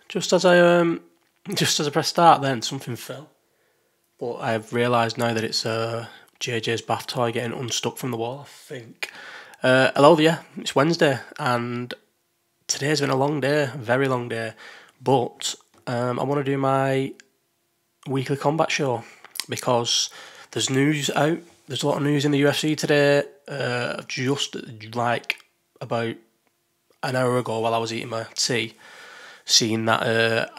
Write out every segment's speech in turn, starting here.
just as I press start, then something fell. But I've realised now that it's JJ's bath toy getting unstuck from the wall, I think. Hello there, it's Wednesday, and today's been a long day, a very long day. But I want to do my weekly combat show because there's news out. There's a lot of news in the UFC today. Just like about an hour ago, while I was eating my tea, seen that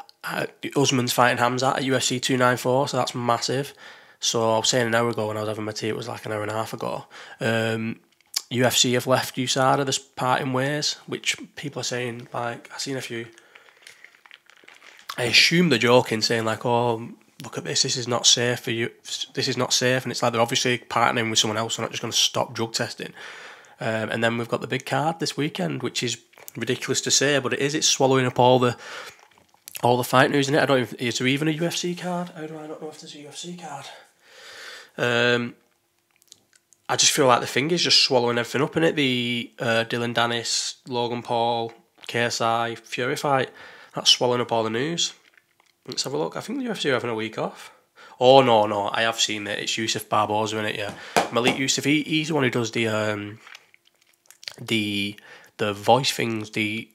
Usman's fighting Khamzat at UFC 294, so that's massive. So I was saying an hour ago when I was having my tea, it was like an hour and a half ago. UFC have left USADA, this parting ways, which people are saying, like, I've seen a few. I assume they're joking, saying like, oh, look at this is not safe for you, this is not safe, and it's like they're obviously partnering with someone else, they're not just going to stop drug testing. And then we've got the big card this weekend, which is ridiculous to say, but it's swallowing up all the fight news in it. I don't even, is there even a UFC card? How do I not know if there's a UFC card? I just feel like the thing is just swallowing everything up in it. The Dillon, Danis, Logan, Paul, KSI, Fury fight, that's swallowing up all the news. Let's have a look. I think the UFC are having a week off. Oh no, I have seen it. It's Yusuf Barboza in it, yeah. Malik Yusuf, he's the one who does the voice things. He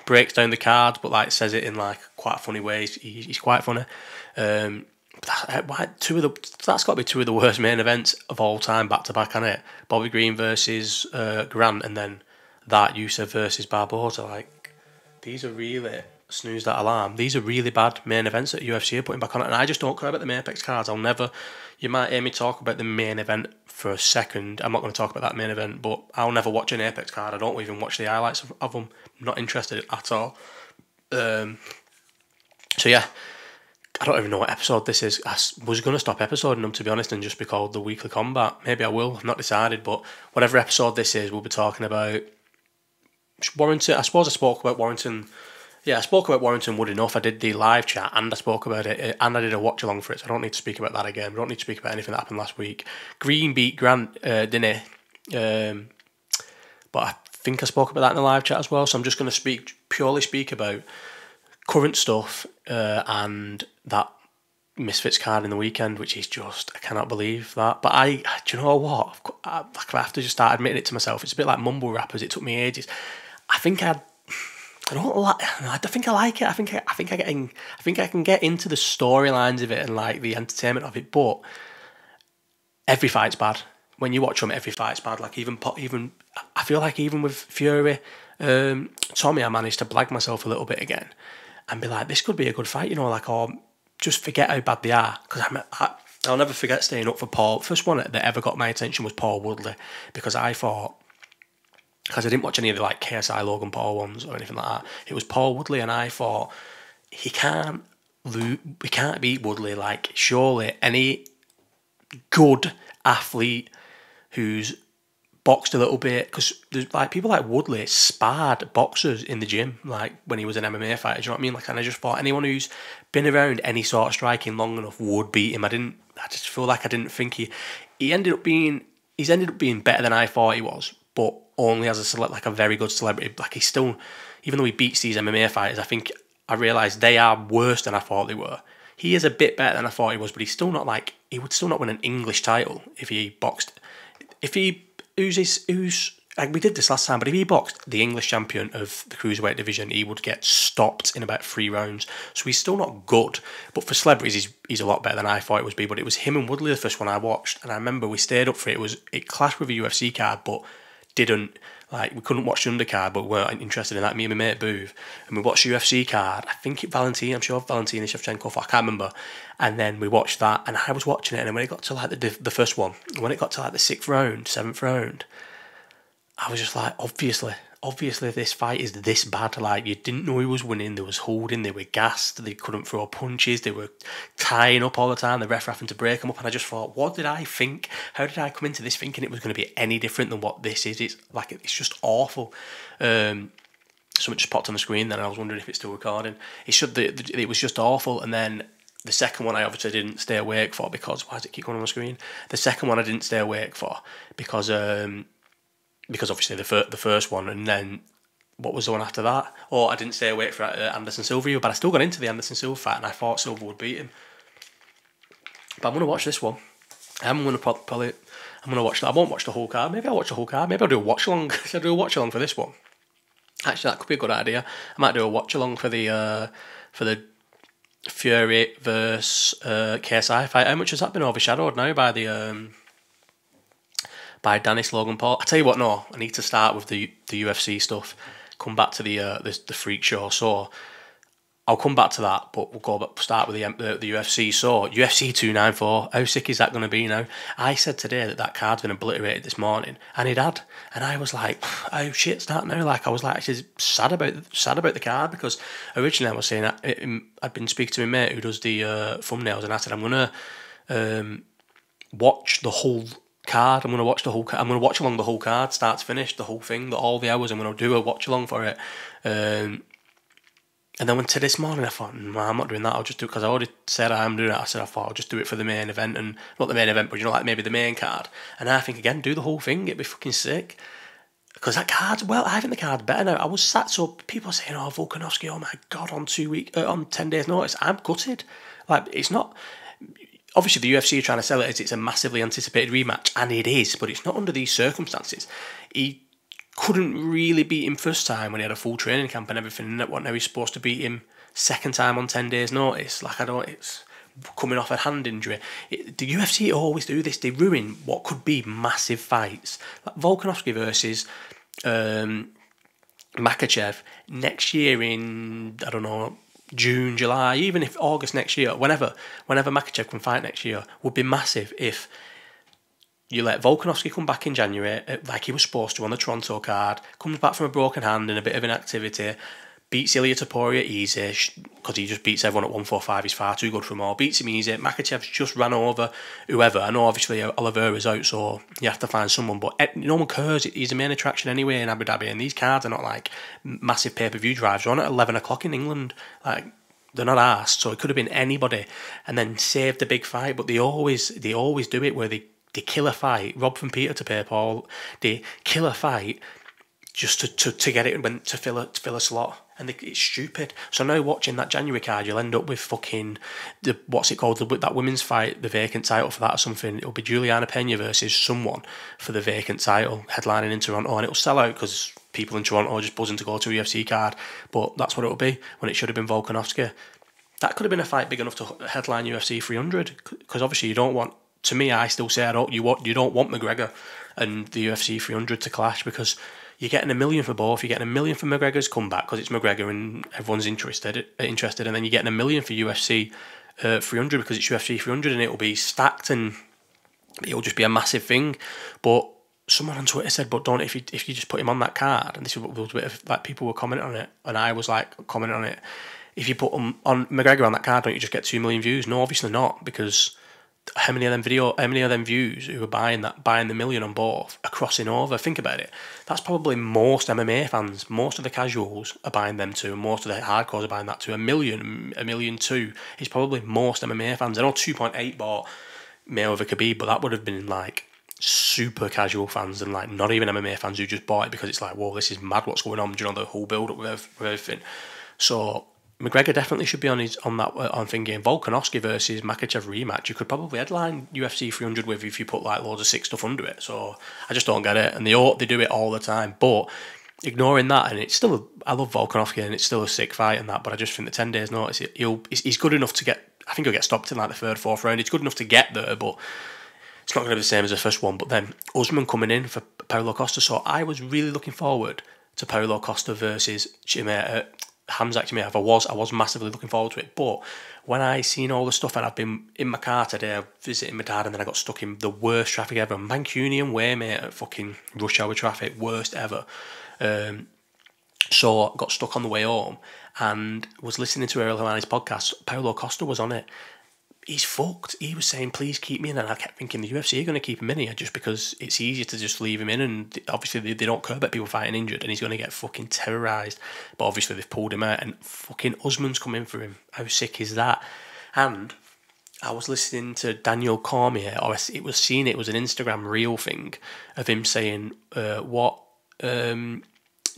breaks down the cards, but like says it in like quite a funny way. He's quite funny. That's got to be two of the worst main events of all time, back to back, hasn't it? Bobby Green versus Grant, and then that Yusuf versus Barboza. Like, these are really, snooze that alarm, these are really bad main events that UFC are putting back on it, and I just don't care about the main Apex cards. I'll never. You might hear me talk about the main event for a second. I'm not going to talk about that main event, but I'll never watch an Apex card. I don't even watch the highlights of them. I'm not interested at all. So yeah, I don't even know what episode this is. I was going to stop episoding them, to be honest, and just be called the Weekly Combat. Maybe I will, I've not decided, but whatever episode this is, we'll be talking about Warrington. I suppose I spoke about Warrington. Yeah, I spoke about Warrington Wood enough. I did the live chat and I spoke about it, and I did a watch along for it, so I don't need to speak about that again. We don't need to speak about anything that happened last week. Green beat Grant, didn't he? But I think I spoke about that in the live chat as well, so I'm just going to purely speak about current stuff and that Misfits card in the weekend, which is just, I cannot believe that. But do you know what? I have to just start admitting it to myself. It's a bit like mumble rappers. It took me ages. I think I like it. I think I can get into the storylines of it and like the entertainment of it. But every fight's bad. When you watch them, every fight's bad. Like even I feel like even with Fury, Tommy, I managed to blag myself a little bit again and be like, this could be a good fight, you know, like, or just forget how bad they are. Because I'll never forget staying up for Paul. First one that ever got my attention was Paul Woodley, because I thought, because I didn't watch any of the like KSI Logan Paul ones or anything like that. It was Paul Woodley, and I thought we can't beat Woodley. Like, surely any good athlete who's boxed a little bit, because there's like people like Woodley sparred boxers in the gym, like when he was an MMA fighter. Do you know what I mean? Like, and I just thought anyone who's been around any sort of striking long enough would beat him. I just feel like I didn't think he's ended up being better than I thought he was, but only as a very good celebrity. Like, he's still, even though he beats these MMA fighters, I realised they are worse than I thought they were. He is a bit better than I thought he was, but he's still not like, he would still not win an English title if he boxed. If he who's like, we did this last time, but if he boxed the English champion of the cruiserweight division, he would get stopped in about 3 rounds. So he's still not good, but for celebrities, he's a lot better than I thought it would be. But it was him and Woodley the first one I watched, and I remember we stayed up for it. It clashed with a UFC card, but we couldn't watch the undercard, but we weren't interested in that. Me and my mate Boov, and we watched UFC card. I'm sure Valentina Shevchenko fought, I can't remember. And then we watched that, and I was watching it, and then when it got to like the first one, when it got to like the 6th round, 7th round, I was just like, obviously this fight is this bad. Like, you didn't know he was winning. There was holding. They were gassed. They couldn't throw punches. They were tying up all the time. The ref having to break them up. And I just thought, what did I think? How did I come into this thinking it was going to be any different than what this is? It's just awful. Something just popped on the screen then, and I was wondering if it's still recording. It was just awful. And then the second one I obviously didn't stay awake for, because why does it keep going on the screen? The second one I didn't stay awake for because obviously the first one, and then what was the one after that? Or I didn't stay awake for Anderson Silva, but I still got into the Anderson Silva fight, and I thought Silva would beat him. But I'm gonna watch this one. I'm gonna probably. I'm gonna watch that. I won't watch the whole card. Maybe I'll watch the whole card. Maybe I'll do a watch along. I'll do a watch along for this one. Actually, that could be a good idea. I might do a watch along for the Fury versus KSI fight. How much has that been overshadowed now by the by Danis, Logan Paul? I tell you what, no, I need to start with the UFC stuff. Come back to the freak show. So I'll come back to that, but we'll start with the UFC. So UFC 294. How sick is that going to be now? I said today that card's been obliterated this morning, and it had, and I was like, oh shit's that now? Like I was like actually sad about the card, because originally I was saying I'd been speaking to my mate who does the thumbnails, and I said I'm gonna watch the whole card. I'm gonna watch along the whole card, start to finish, the whole thing, all the hours. I'm gonna do a watch along for it. And then to this morning, I thought, nah, I'm not doing that. I'll just do it because I already said I'm doing it. I thought I'll just do it for the main event, and not the main event, but like maybe the main card. And I think again, do the whole thing. It'd be fucking sick. Because that card, well, I think the card's better now. I was sat, so people are saying, oh, Volkanovski, oh my god, on 10 days notice. I'm gutted. Like it's not. Obviously, the UFC are trying to sell it as it's a massively anticipated rematch, and it is, but it's not under these circumstances. He couldn't really beat him first time when he had a full training camp and everything, and what now he's supposed to beat him second time on 10 days notice. Like it's coming off a hand injury. The UFC always do this. They ruin what could be massive fights. Like Volkanovski versus Makhachev next year in, I don't know, June, July, even if August next year, whenever Makhachev can fight next year, would be massive if you let Volkanovski come back in January, like he was supposed to on the Toronto card, comes back from a broken hand and a bit of inactivity, beats Ilia Topuria easy, because he just beats everyone at 145, he's far too good for them all, beats him easy. Makhachev's just ran over whoever. I know obviously Oliveira's out, so you have to find someone, but no one cares. He's the main attraction anyway in Abu Dhabi, and these cards are not like massive pay-per-view drives. They're on at 11 o'clock in England, like they're not asked, so it could have been anybody, and then saved the big fight, but they always do it where they kill a fight, Rob from Peter to pay Paul, they kill a fight just to get it to fill a slot, and it's stupid. So now watching that January card, you'll end up with fucking what's it called, that women's fight, the vacant title for that or something. It'll be Juliana Pena versus someone for the vacant title, headlining in Toronto, and it'll sell out because people in Toronto are just buzzing to go to a UFC card. But that's what it'll be when it should have been Volkanovski. That could have been a fight big enough to headline UFC 300, because obviously you don't want. To me, I still say you don't want McGregor and the UFC 300 to clash, because you're getting $1 million for both. You're getting $1 million for McGregor's comeback because it's McGregor and everyone's interested, and then you're getting $1 million for UFC 300 because it's UFC 300, and it'll be stacked and it'll just be a massive thing. But someone on Twitter said, "But don't if you just put him on that card," and this was a bit of like people were commenting on it, and I was like commenting on it. If you put him on McGregor on that card, don't you just get 2 million views? No, obviously not, because how many of them views who are buying the million on both are crossing over? Think about it. That's probably most MMA fans. Most of the casuals are buying them too, and most of the hardcores are buying that too. $1 million too is probably most MMA fans. I know 2.8 bought Mayweather Khabib, but that would have been like super casual fans and like not even MMA fans who just bought it because it's like, whoa, this is mad. What's going on? Do you know the whole build up with everything? So McGregor definitely should be on thingy. Volkanovski versus Makhachev rematch. You could probably headline UFC 300 with if you put like loads of sick stuff under it. So I just don't get it, and they do it all the time. But ignoring that, and it's still I love Volkanovski, and it's still a sick fight and that. But I just think the 10 days notice, he's good enough to get. I think he'll get stopped in like the third, fourth round. It's good enough to get there, but it's not going to be the same as the first one. But then Usman coming in for Paulo Costa, so I was really looking forward to Paulo Costa versus Khamzat Chimaev. I was massively looking forward to it, but when I seen all the stuff, and I've been in my car today visiting my dad, and then I got stuck in the worst traffic ever, Mancunian way, mate, at fucking rush hour traffic, worst ever. So I got stuck on the way home and was listening to Earl Helwani's podcast. Paulo Costa was on it. He's fucked. He was saying, please keep me in, and I kept thinking the UFC are going to keep him in here just because it's easier to just leave him in, and obviously they don't care about people fighting injured, and he's going to get fucking terrorised. But obviously they've pulled him out, and fucking Usman's come in for him. How sick is that? And I was listening to Daniel Cormier, or it was an Instagram reel thing of him saying what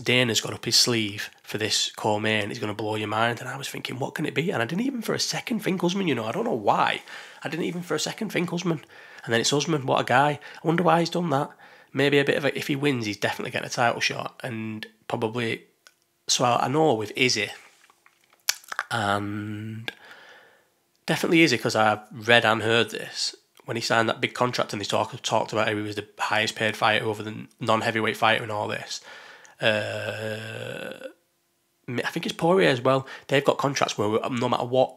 Dana's got up his sleeve for this co-main. He's going to blow your mind. And I was thinking, what can it be? And I didn't even for a second think Usman, you know. I don't know why. I didn't even for a second think Usman. And then it's Usman, what a guy. I wonder why he's done that. Maybe a bit of a, if he wins, he's definitely getting a title shot. And probably, so I know with Izzy, and definitely Izzy, because I've read and heard this, when he signed that big contract and they talked about how he was the highest paid fighter over the non-heavyweight fighter and all this. I think it's Poirier as well. They've got contracts where no matter what,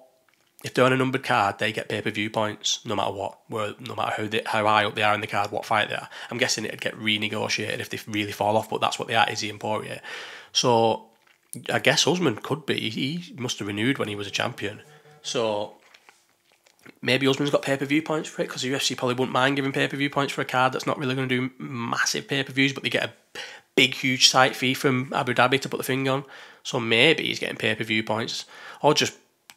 if they're on a numbered card, they get pay-per-view points no matter what. Where no matter how high up they are in the card, what fight they are. I'm guessing it'd get renegotiated if they really fall off, but that's what they are, Izzy and Poirier. So I guess Usman could be. He must have renewed when he was a champion. So maybe Usman's got pay-per-view points for it, because the UFC probably wouldn't mind giving pay-per-view points for a card that's not really going to do massive pay-per-views, but they get a big, huge site fee from Abu Dhabi to put the thing on. So maybe he's getting pay-per-view points. Or just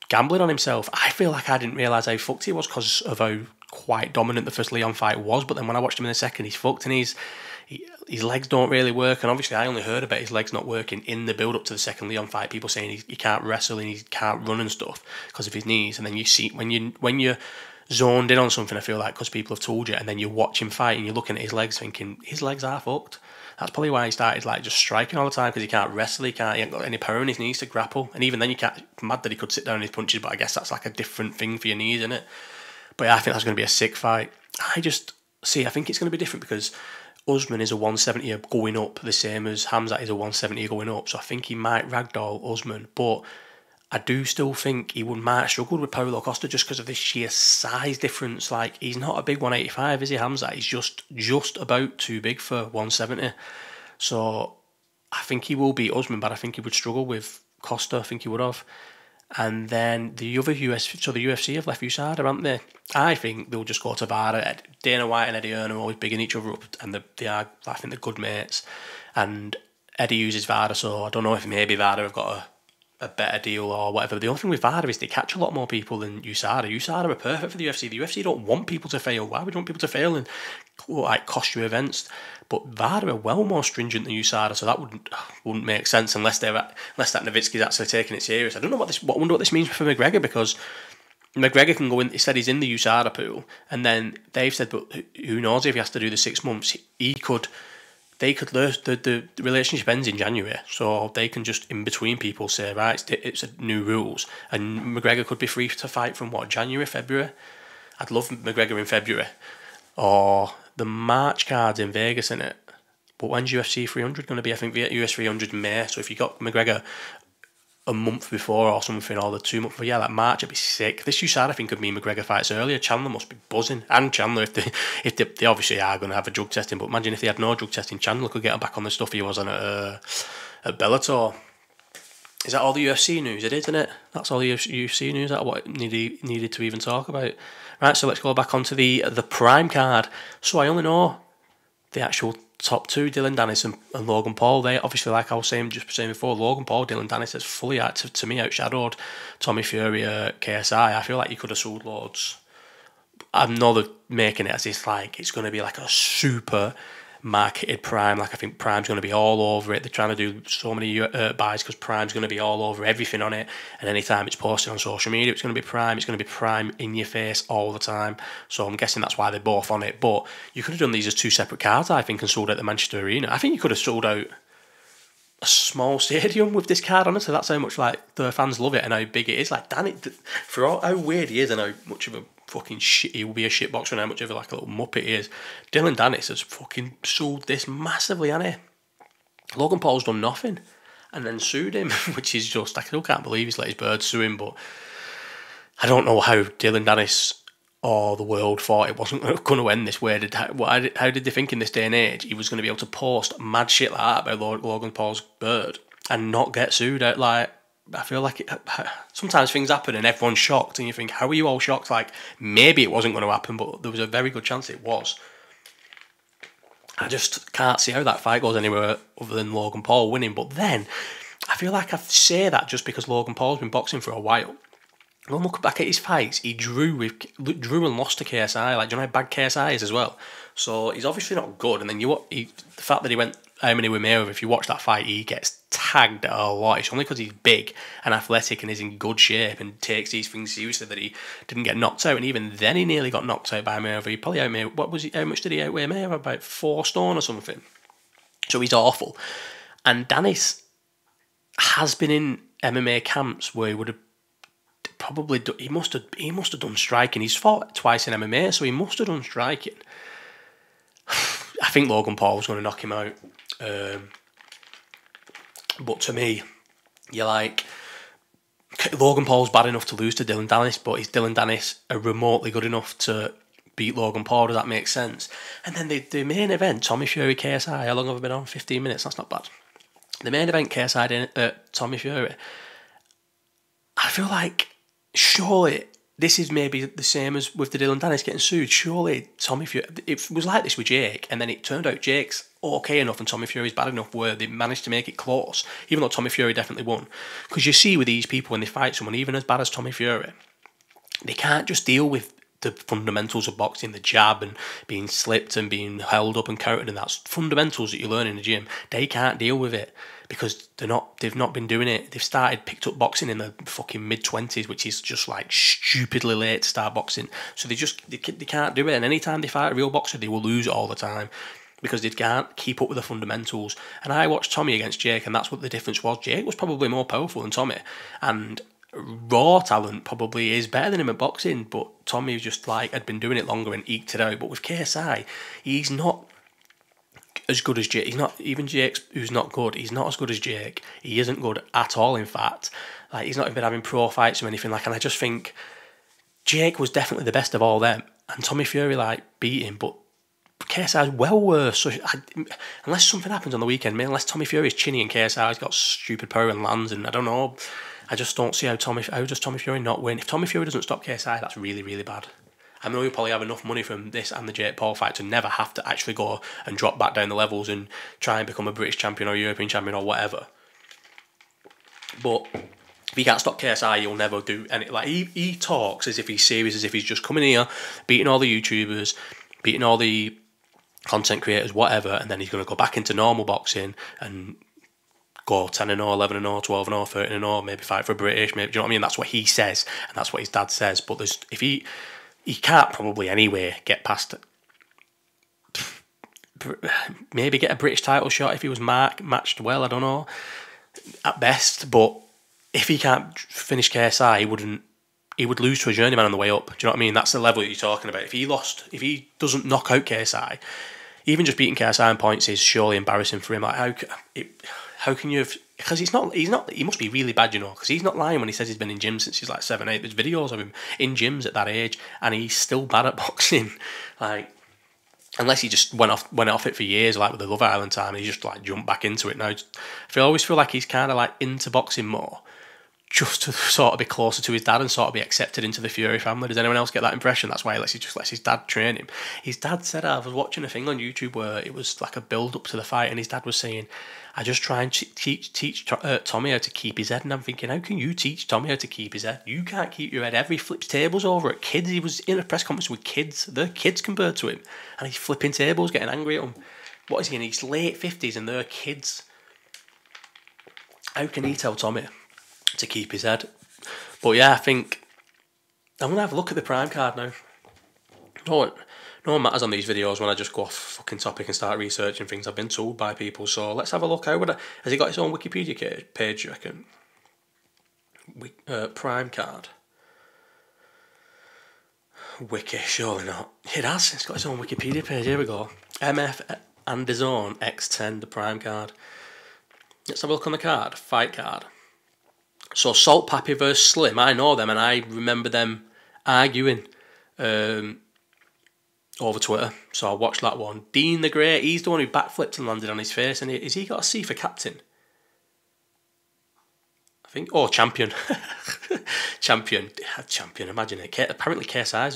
gambling on himself. I feel like I didn't realise how fucked he was because of how quite dominant the first Leon fight was, but then when I watched him in the second, he's fucked, and his legs don't really work, and obviously I only heard about his legs not working in the build-up to the second Leon fight, people saying he can't wrestle and he can't run and stuff because of his knees. And then you see, when you're zoned in on something, I feel like, because people have told you, and then you watch him fight and you're looking at his legs thinking, his legs are fucked. That's probably why he started like just striking all the time, because he can't wrestle, he ain't got any power in his knees to grapple, and even then you can't, mad that he could sit down in his punches, but I guess that's like a different thing for your knees, isn't it? But yeah, I think that's going to be a sick fight. I think it's going to be different because Usman is a 170 going up, the same as Khamzat is a 170 going up, so I think he might ragdoll Usman, but I do still think he might struggle with Paulo Costa just because of this sheer size difference. Like, he's not a big 185, is he, Khamzat? He's just about too big for 170. So I think he will beat Usman, but I think he would struggle with Costa. I think he would have. And then the UFC have left USADA, haven't they? I think they'll just go to VADA. Dana White and Eddie Hearn are always bigging each other up, and they are, I think, they're good mates. And Eddie uses VADA, so I don't know if maybe VADA have got a better deal or whatever. The only thing with VADA is they catch a lot more people than USADA. USADA are perfect for the UFC. The UFC don't want people to fail. Why would you want people to fail and like cost you events? But VADA are well more stringent than USADA, so that wouldn't make sense unless that Nowitzki's actually taking it serious. I don't know I wonder what this means for McGregor, because McGregor can go in. He said he's in the USADA pool, and then they've said, but who knows if he has to do the 6 months? They could lose, the relationship ends in January, so they can just in between people say, right, it's new rules, and McGregor could be free to fight from January, February. I'd love McGregor in February, or the March card's in Vegas, in it. But when's UFC 300 going to be? I think US 300 in May. So if you got McGregor a month before or something, or the 2 months before, yeah, that March, it'd be sick. This USADA, I think, could mean McGregor fights earlier. Chandler must be buzzing, and Chandler, if they obviously are going to have a drug testing, but imagine if they had no drug testing, Chandler could get back on the stuff he was on at Bellator. Is that all the UFC news? It is, isn't it? That's all the UFC news. That's what needed to even talk about. Right, so let's go back onto the Prime card. So I only know the actual top two, Dillon Danis and Logan Paul. They obviously, like I was saying before, Logan Paul, Dillon Danis has fully, to me, outshadowed Tommy Fury at KSI. I feel like he could have sold loads. I know they're making it as it's going to be like a super marketed Prime. Like, I think Prime's going to be all over it. They're trying to do so many buys because Prime's going to be all over everything on it, and anytime it's posted on social media, it's going to be Prime. It's going to be Prime in your face all the time. So I'm guessing that's why they're both on it. But you could have done these as two separate cards, I think, and sold out the Manchester Arena. I think you could have sold out a small stadium with this card. Honestly, that's how much like the fans love it and how big it is. Like, Danis, for all how weird he is and how much of a fucking shit he will be, a shitboxer, and how much of like a little muppet he is, Dillon Danis has fucking sold this massively, hasn't he? Logan Paul's done nothing and then sued him, which is just, I still can't believe he's let his bird sue him. But I don't know how Dillon Danis or the world thought it wasn't going to end this way. How did they think in this day and age he was going to be able to post mad shit like that about Logan Paul's bird and not get sued out? Like, I feel like sometimes things happen and everyone's shocked, and you think, how are you all shocked? Like, maybe it wasn't going to happen, but there was a very good chance it was. I just can't see how that fight goes anywhere other than Logan Paul winning. But then I feel like I say that just because Logan Paul's been boxing for a while. When we look back at his fights, he drew and lost to KSI. Like, do you know how bad KSI is as well? So he's obviously not good. And then the fact that he went with Mayweather, if you watch that fight, he gets tagged a lot. It's only because he's big and athletic and is in good shape and takes these things seriously that he didn't get knocked out. And even then, he nearly got knocked out by Mayweather. He probably outweighed, how much did he outweigh Mayweather? About 4 stone or something. So he's awful. And Danis has been in MMA camps where he would have probably he must have done striking. He's fought twice in MMA, so he must have done striking. I think Logan Paul's going to knock him out. But to me, you're like, Logan Paul's bad enough to lose to Dillon Danis, but is Dillon Danis remotely good enough to beat Logan Paul? Does that make sense? And then the main event, Tommy Fury, KSI, how long have I been on? 15 minutes, that's not bad. The main event, KSI, Tommy Fury, I feel like, surely, this is maybe the same as with the Dillon Danis getting sued. Surely Tommy Fury, it was like this with Jake, and then it turned out Jake's okay enough and Tommy Fury's bad enough where they managed to make it close, even though Tommy Fury definitely won. Because you see with these people when they fight someone, even as bad as Tommy Fury, they can't just deal with the fundamentals of boxing, the jab and being slipped and being held up and countered, and that's fundamentals that you learn in the gym. They can't deal with it because they've not been doing it. They've picked up boxing in the fucking mid-20s, which is just like stupidly late to start boxing. So they can't do it, and anytime they fight a real boxer, they will lose all the time because they can't keep up with the fundamentals. And I watched Tommy against Jake, and that's what the difference was. Jake was probably more powerful than Tommy, and raw talent probably is better than him at boxing, but Tommy just like had been doing it longer and eked it out. But with KSI, he's not as good as Jake. He's not, even Jake, who's not good, he's not as good as Jake. He isn't good at all, in fact. Like, he's not even having pro fights or anything like. And I just think Jake was definitely the best of all them, and Tommy Fury like beat him, but KSI is well worse. So unless something happens on the weekend, unless Tommy Fury is chinny and KSI's got stupid power and lands, and I don't know, I just don't see how does Tommy Fury not win? If Tommy Fury doesn't stop KSI, that's really, really bad. I know he'll probably have enough money from this and the Jake Paul fight to never have to actually go and drop back down the levels and try and become a British champion or European champion or whatever. But if he can't stop KSI, he'll never do any. Like, he talks as if he's serious, as if he's just coming here, beating all the YouTubers, beating all the content creators, whatever, and then he's going to go back into normal boxing and go 10-0, 11-0, 12-0, 13-0, maybe fight for a British, maybe, do you know what I mean? That's what he says, and that's what his dad says. But if he can't probably anyway get past it. Maybe get a British title shot if he was matched well, I don't know, at best. But if he can't finish KSI, he would lose to a journeyman on the way up. Do you know what I mean? That's the level that you're talking about. If he doesn't knock out KSI, even just beating KSI in points is surely embarrassing for him. Like, how can you have... Because he must be really bad, you know, because he's not lying when he says he's been in gyms since he's like 7, 8. There's videos of him in gyms at that age, and he's still bad at boxing. Like, unless he just went off it for years, like with the Love Island time, and he just like jumped back into it now. I always feel like he's kind of like into boxing more, just to sort of be closer to his dad and sort of be accepted into the Fury family. Does anyone else get that impression? That's why he just lets his dad train him. His dad said, I was watching a thing on YouTube where it was like a build up to the fight, and his dad was saying, I just try and teach Tommy how to keep his head. And I'm thinking, how can you teach Tommy how to keep his head? You can't keep your head. He flips tables over at kids. He was in a press conference with kids. They're kids compared to him, and he's flipping tables, getting angry at them. What is he in his late 50s and they're kids? How can he tell Tommy to keep his head? But yeah, I think I'm going to have a look at the Prime card now. No one matters on these videos when I just go off fucking topic and start researching things I've been told by people. So let's have a look. Has he got his own Wikipedia page, you reckon? Prime card. Wiki, surely not. It has. It's got its own Wikipedia page. Here we go. MF and his own X10, the Prime card. Let's have a look on the card. Fight card. So Salt Pappy versus Slim. I know them, and I remember them arguing over Twitter. So I watched that one. Dean the Great. He's the one who backflipped and landed on his face. And has he got a C for captain? I think. Oh, champion. champion. Imagine it. Apparently KSI is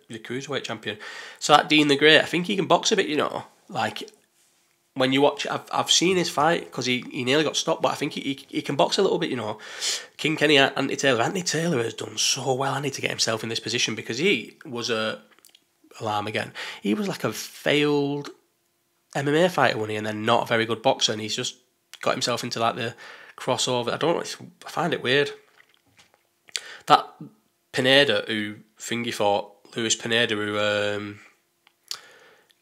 the cruiserweight champion. So that Dean the Great, I think he can box a bit, you know. Like, when you watch, I've seen his fight because he nearly got stopped, but I think he can box a little bit, you know. King Kenny, Anthony Taylor. Anthony Taylor has done so well. I need to get himself in this position because he was alarm again. He was like a failed MMA fighter, wasn't he? And then not a very good boxer, and he's just got himself into like the crossover. I don't know. I find it weird. That Pineda who Thingy fought, Lewis Pineda who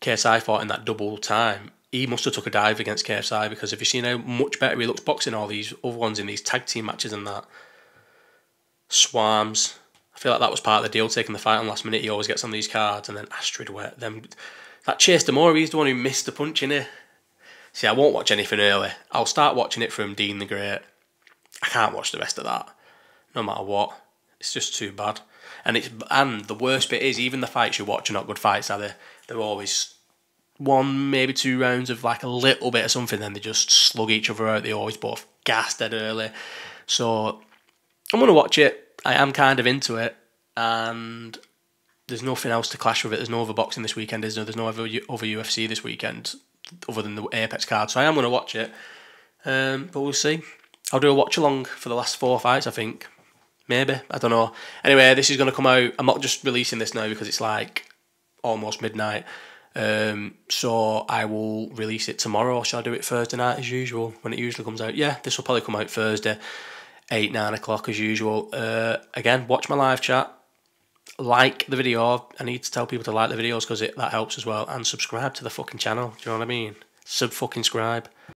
KSI fought in that double time, he must have took a dive against KSI, because have you seen how much better he looks boxing all these other ones in these tag team matches and that? Swarms. I feel like that was part of the deal, taking the fight on last minute. He always gets on these cards, and then Astrid wet them. That Chase Demore, he's the one who missed the punch, innit? See, I won't watch anything early. I'll start watching it from Dean the Great. I can't watch the rest of that, no matter what. It's just too bad. And the worst bit is, even the fights you watch are not good fights, are they? They're always 1, maybe 2 rounds of like a little bit of something, then they just slug each other out. They always both gas dead early. So I'm going to watch it. I am kind of into it, and there's nothing else to clash with it. There's no other boxing this weekend, is there? There's no other UFC this weekend other than the Apex card. So I am going to watch it, but we'll see. I'll do a watch along for the last 4 fights, I think. Maybe, I don't know. Anyway, this is going to come out. I'm not just releasing this now because it's like almost midnight. So I will release it tomorrow. Or shall I do it Thursday night as usual when it usually comes out? Yeah, this will probably come out Thursday, 8, 9 o'clock as usual. Again, watch my live chat. Like the video. I need to tell people to like the videos because that helps as well. And subscribe to the fucking channel. Do you know what I mean? Sub-fucking-scribe.